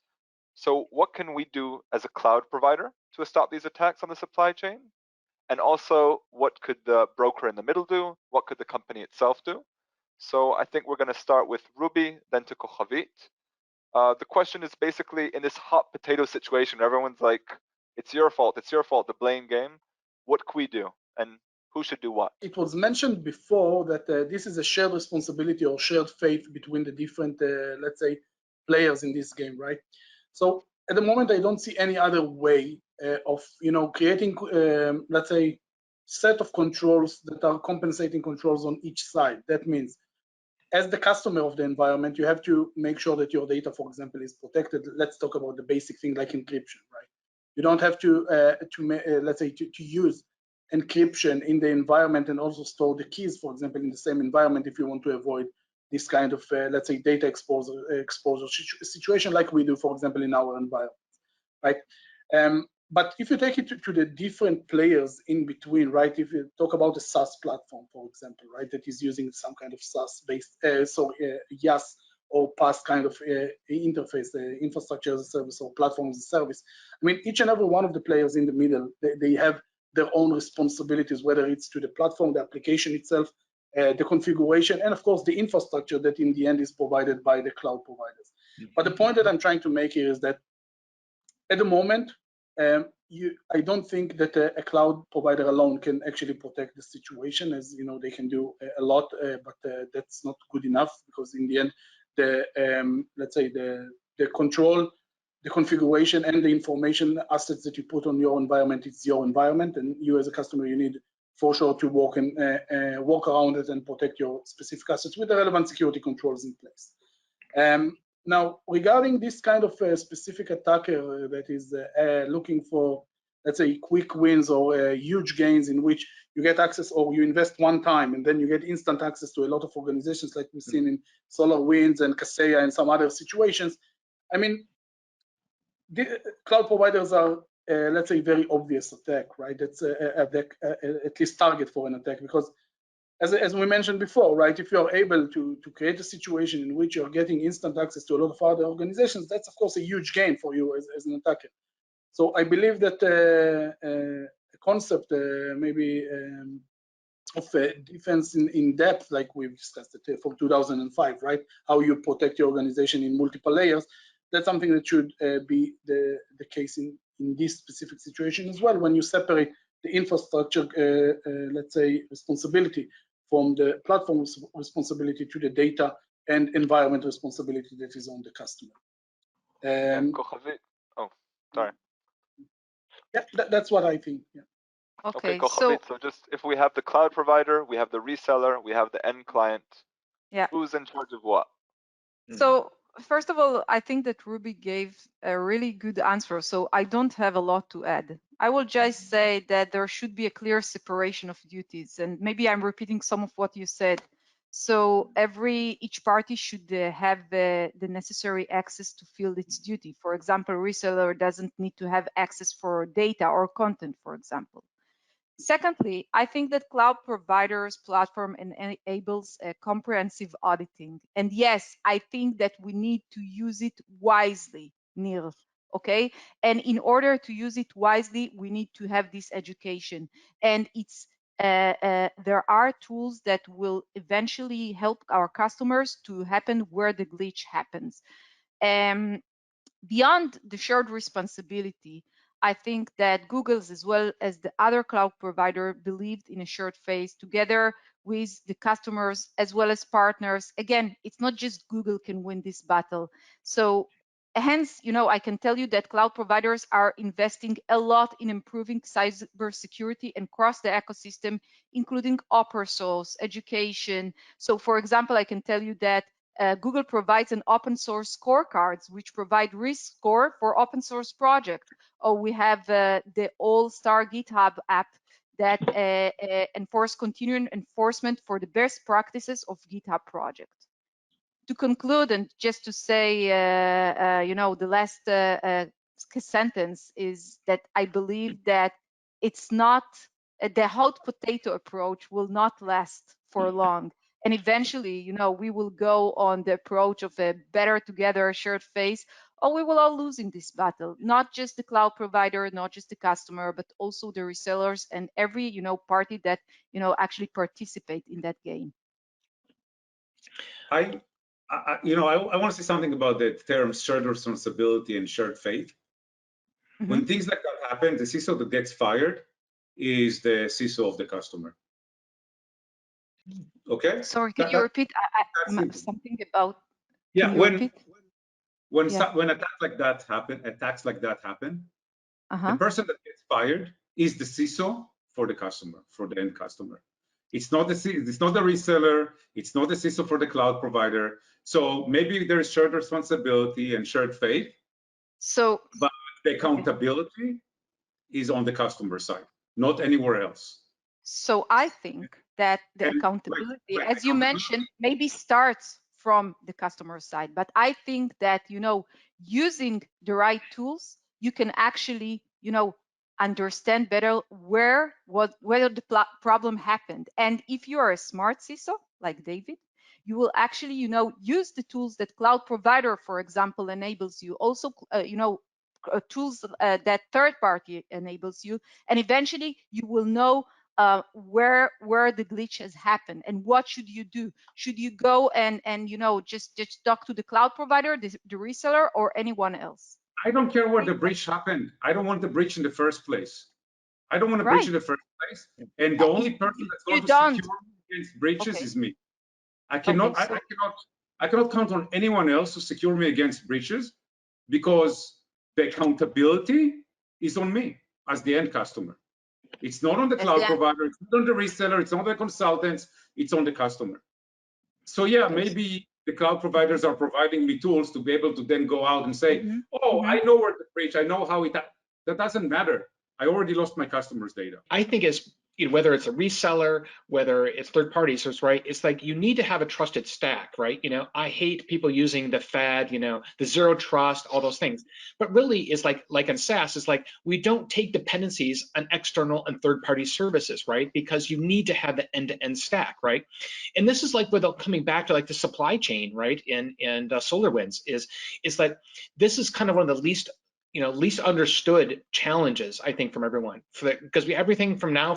So what can we do as a cloud provider to stop these attacks on the supply chain? And also, what could the broker in the middle do? What could the company itself do? So I think we're going to start with Ruby, then to Kochavit. The question is basically, in this hot potato situation, everyone's like, it's your fault, the blame game. What can we do? And who should do what? It was mentioned before that this is a shared responsibility or shared faith between the different, let's say, players in this game, right? So at the moment, I don't see any other way of, creating, let's say, set of controls that are compensating controls on each side. That means, as the customer of the environment, you have to make sure that your data, for example, is protected. Let's talk about the basic thing like encryption, right? You don't have to let's say, to use encryption in the environment and also store the keys, for example, in the same environment if you want to avoid this kind of, let's say, data exposure situation like we do, for example, in our environment, right? But if you take it to the different players in between, right? If you talk about the SaaS platform, for example, right, that is using some kind of SaaS-based, YaaS or PaaS kind of interface, infrastructure as a service or platform as a service. I mean, each and every one of the players in the middle, they have their own responsibilities, whether it's to the platform, the application itself, the configuration, and of course the infrastructure that in the end is provided by the cloud providers. But the point that I'm trying to make here is that at the moment, I don't think that a cloud provider alone can actually protect the situation. As you know, they can do a lot, but that's not good enough, because in the end, let's say the control, the configuration, and the information assets that you put on your environment, it's your environment, and you as a customer, you need for sure to walk around it and protect your specific assets with the relevant security controls in place. Now, regarding this kind of specific attacker that is looking for, let's say, quick wins or huge gains in which you get access, or you invest one time and then you get instant access to a lot of organizations, like we've seen in SolarWinds and Kaseya and some other situations. I mean, the cloud providers are, let's say, very obvious attack, right? That's at least target for an attack, because as we mentioned before, right, if you're able to create a situation in which you're getting instant access to a lot of other organizations, that's of course a huge gain for you as an attacker. So I believe that a concept maybe of defense in depth, like we've discussed it from 2005, right, how you protect your organization in multiple layers, that's something that should be the case in this specific situation as well, when you separate the infrastructure, let's say, responsibility from the platform responsibility to the data and environment responsibility that is on the customer. Oh, sorry. Yeah, that's what I think. Yeah. Okay, so just if we have the cloud provider, we have the reseller, we have the end client. Yeah. Who's in charge of what? So first of all, I think that Ruby gave a really good answer, so I don't have a lot to add. I will just say that there should be a clear separation of duties, and maybe I'm repeating some of what you said. So each party should have the necessary access to fill its duty. For example, reseller doesn't need to have access for data or content, for example. Secondly, I think that cloud providers platform enables a comprehensive auditing. And yes, I think that we need to use it wisely, Nir, okay? And in order to use it wisely, we need to have this education. And there are tools that will eventually help our customers to happen where the glitch happens. Beyond the shared responsibility, I think that Google's as well as the other cloud provider believed in a shared phase together with the customers as well as partners. Again, it's not just Google can win this battle. So hence, I can tell you that cloud providers are investing a lot in improving cybersecurity and across the ecosystem, including open source, education. So for example, I can tell you that Google provides an open source scorecards, which provide risk score for open source project. Or we have the All-Star GitHub app that enforce continuing enforcement for the best practices of GitHub project. To conclude, and just to say, the last sentence is that I believe that it's not, the hot potato approach will not last for long. And eventually, we will go on the approach of a better together shared phase, or we will all lose in this battle. Not just the cloud provider, not just the customer, but also the resellers and every, party that, actually participate in that game. I want to say something about the term shared responsibility and shared faith. Mm-hmm. When things like that happen, the CISO that gets fired is the CISO of the customer. Okay. Sorry, can you repeat something about? Yeah, when attacks like that happen, the person that gets fired is the CISO for the customer, for the end customer. It's not the reseller, it's not the CISO for the cloud provider. So maybe there is shared responsibility and shared faith. But the accountability is on the customer side, not anywhere else. So I think that the accountability, as you mentioned, maybe starts from the customer side. But I think that, using the right tools, you can actually, understand better where the problem happened. And if you are a smart CISO, like David, you will actually, use the tools that cloud provider, for example, enables you. Also, tools that third party enables you. And eventually, you will know where the glitch has happened, and what should you do? Should you go and just talk to the cloud provider, the reseller, or anyone else? I don't care where the breach happened. I don't want the breach in the first place. I don't want to breach in the first place. And the only person that's going to secure against breaches is me. I cannot, I cannot count on anyone else to secure me against breaches, because the accountability is on me as the end customer. It's not on the cloud provider, it's not on the reseller, it's not on the consultants, it's on the customer. So yeah, maybe the cloud providers are providing me tools to be able to then go out and say, I know where the breach, I know how it, that doesn't matter. I already lost my customers' data. I think it's, whether it's a reseller, whether it's third parties, right? It's like you need to have a trusted stack, right? I hate people using the fad, the zero trust, all those things. But really, it's like in SaaS, it's like we don't take dependencies on external and third-party services, right? Because you need to have the end-to-end stack, right? And this is like without coming back to like the supply chain, right? And SolarWinds it's like this is kind of one of the least understood challenges, I think, from everyone, because everything from now,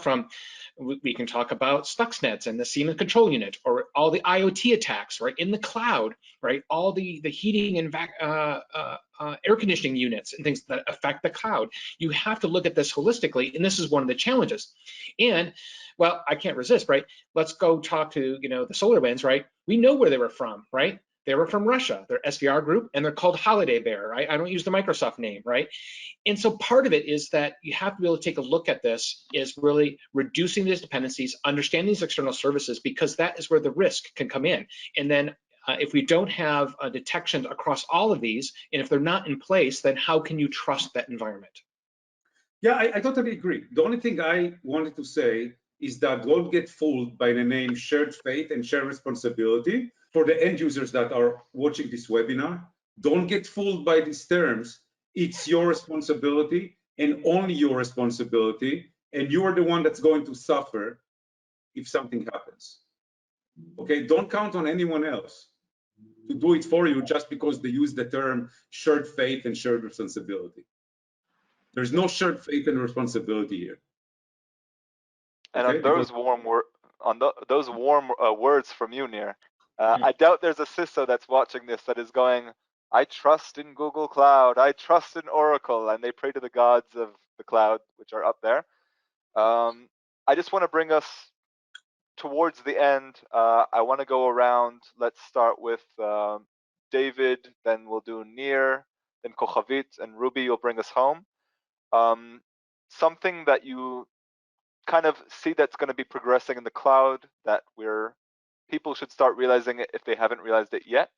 we can talk about Stuxnets and the Siemens control unit, or all the IoT attacks, right, in the cloud, right, all the heating and air conditioning units and things that affect the cloud. You have to look at this holistically, and this is one of the challenges. And well, I can't resist, right? Let's go talk to the SolarWinds, right? We know where they were from, right? They were from Russia. They're SVR group, and they're called Holiday Bear, right? I don't use the Microsoft name, right? And so part of it is that you have to be able to take a look at this, is really reducing these dependencies, understanding these external services, because that is where the risk can come in. And then if we don't have a detection across all of these, and if they're not in place, then how can you trust that environment? Yeah, I totally agree. The only thing I wanted to say is that don't get fooled by the name shared faith and shared responsibility. For the end users that are watching this webinar, don't get fooled by these terms. It's your responsibility and only your responsibility, and you are the one that's going to suffer if something happens. Okay, don't count on anyone else to do it for you just because they use the term shared faith and shared responsibility. There's no shared faith and responsibility here. And okay, on those warm words from you, Nir, I doubt there's a CISO that's watching this that is going, I trust in Google Cloud, I trust in Oracle, and they pray to the gods of the cloud, which are up there. I just want to bring us towards the end. I want to go around. Let's start with David, then we'll do Nir, then Kochavit, and Rubi will bring us home. Something that you kind of see that's going to be progressing in the cloud that people should start realizing it if they haven't realized it yet.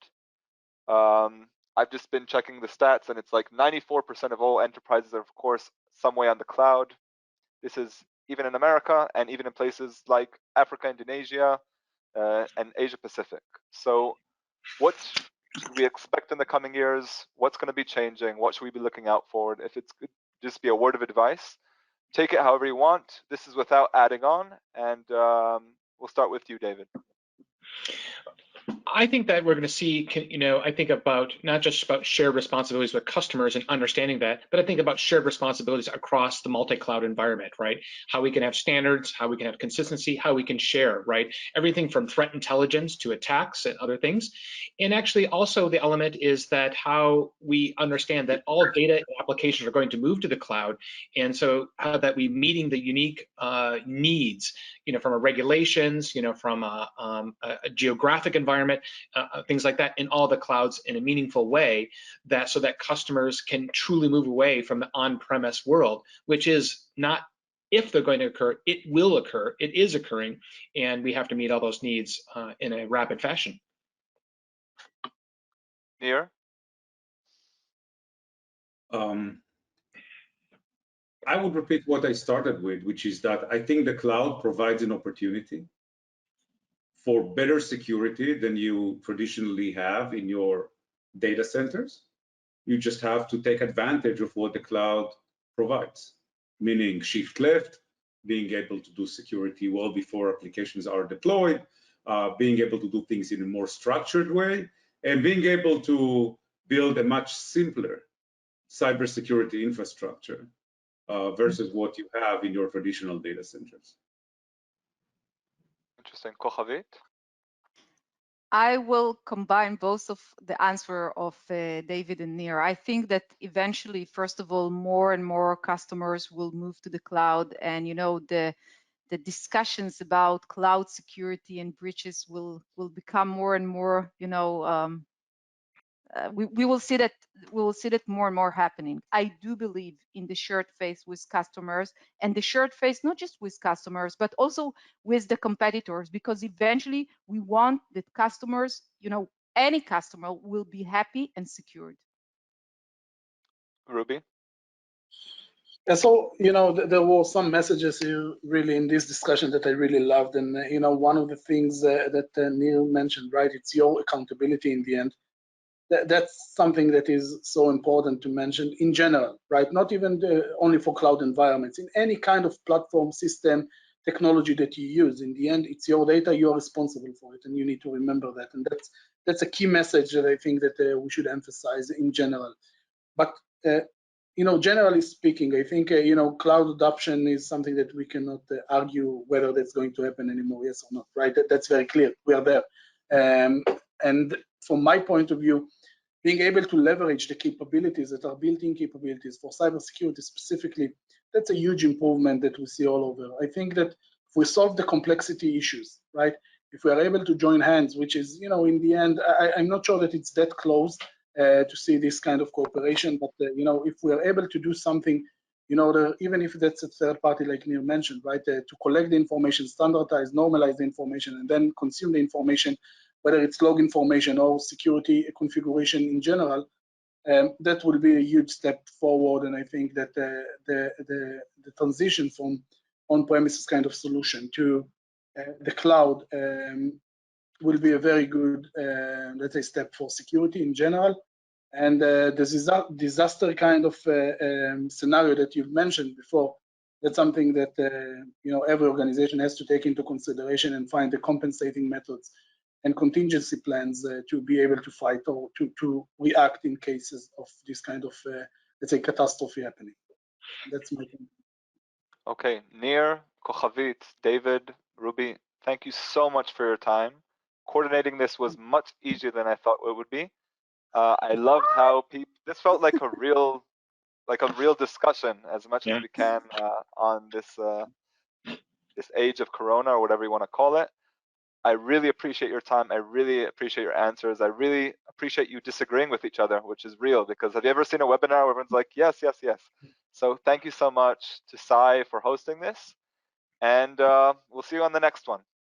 I've just been checking the stats, and it's like 94% of all enterprises are, of course, some way on the cloud. This is even in America and even in places like Africa, Indonesia, and Asia Pacific. So what should we expect in the coming years? What's going to be changing? What should we be looking out for? If it's good, just be a word of advice. Take it however you want. This is without adding on, and we'll start with you, David. I think that we're going to see, I think about not just about shared responsibilities with customers and understanding that, but I think about shared responsibilities across the multi-cloud environment, right? How we can have standards, how we can have consistency, how we can share, right? Everything from threat intelligence to attacks and other things. And actually also the element is that how we understand that all data and applications are going to move to the cloud. And so how that we meeting the unique needs, from a regulations, from a geographic environment, things like that, in all the clouds in a meaningful way, so that customers can truly move away from the on-premise world, which is not if they're going to occur, it will occur, it is occurring, and we have to meet all those needs in a rapid fashion. Nir? I would repeat what I started with, which is that I think the cloud provides an opportunity for better security than you traditionally have in your data centers. You just have to take advantage of what the cloud provides, meaning shift left, being able to do security well before applications are deployed, being able to do things in a more structured way, and being able to build a much simpler cybersecurity infrastructure versus what you have in your traditional data centers. interesting. Kochavit? I will combine both of the answer of David and Nir. I think that eventually, first of all, more and more customers will move to the cloud, and the discussions about cloud security and breaches will become more and more, we will see that more and more happening. I do believe in the shared face with customers, and the shared face not just with customers but also with the competitors, because eventually we want that customers, any customer will be happy and secured. Ruby? So, there were some messages here really in this discussion that I really loved. And, one of the things that Nir mentioned, right, it's your accountability in the end. That's something that is so important to mention in general, right? Not even only for cloud environments. In any kind of platform, system, technology that you use, in the end, it's your data, you're responsible for it, and you need to remember that. And that's a key message that I think that we should emphasize in general. But generally speaking, I think cloud adoption is something that we cannot argue whether that's going to happen anymore, yes or not, right? That's very clear. We are there. And from my point of view, being able to leverage the capabilities that are built-in capabilities for cybersecurity specifically, that's a huge improvement that we see all over. I think that if we solve the complexity issues, right? If we are able to join hands, which is, in the end, I'm not sure that it's that close to see this kind of cooperation, but if we are able to do something in order, even if that's a third party like Nir mentioned, right, to collect the information, standardize, normalize the information, and then consume the information, whether it's log information or security configuration in general, that will be a huge step forward. And I think that the transition from on-premises kind of solution to the cloud will be a very good, let's say, step for security in general. And the disaster kind of scenario that you've mentioned before, that's something that every organization has to take into consideration and find the compensating methods and contingency plans to be able to fight or to react in cases of this kind of, let's say, catastrophe happening. That's my thing. Okay, Nir, Kochavit, David, Ruby, thank you so much for your time. Coordinating this was much easier than I thought it would be. I loved how this felt like a real discussion as much as we can on this age of Corona or whatever you want to call it. I really appreciate your time. I really appreciate your answers. I really appreciate you disagreeing with each other, which is real, because have you ever seen a webinar where everyone's like, yes, yes, yes? So thank you so much to Sai for hosting this, and we'll see you on the next one.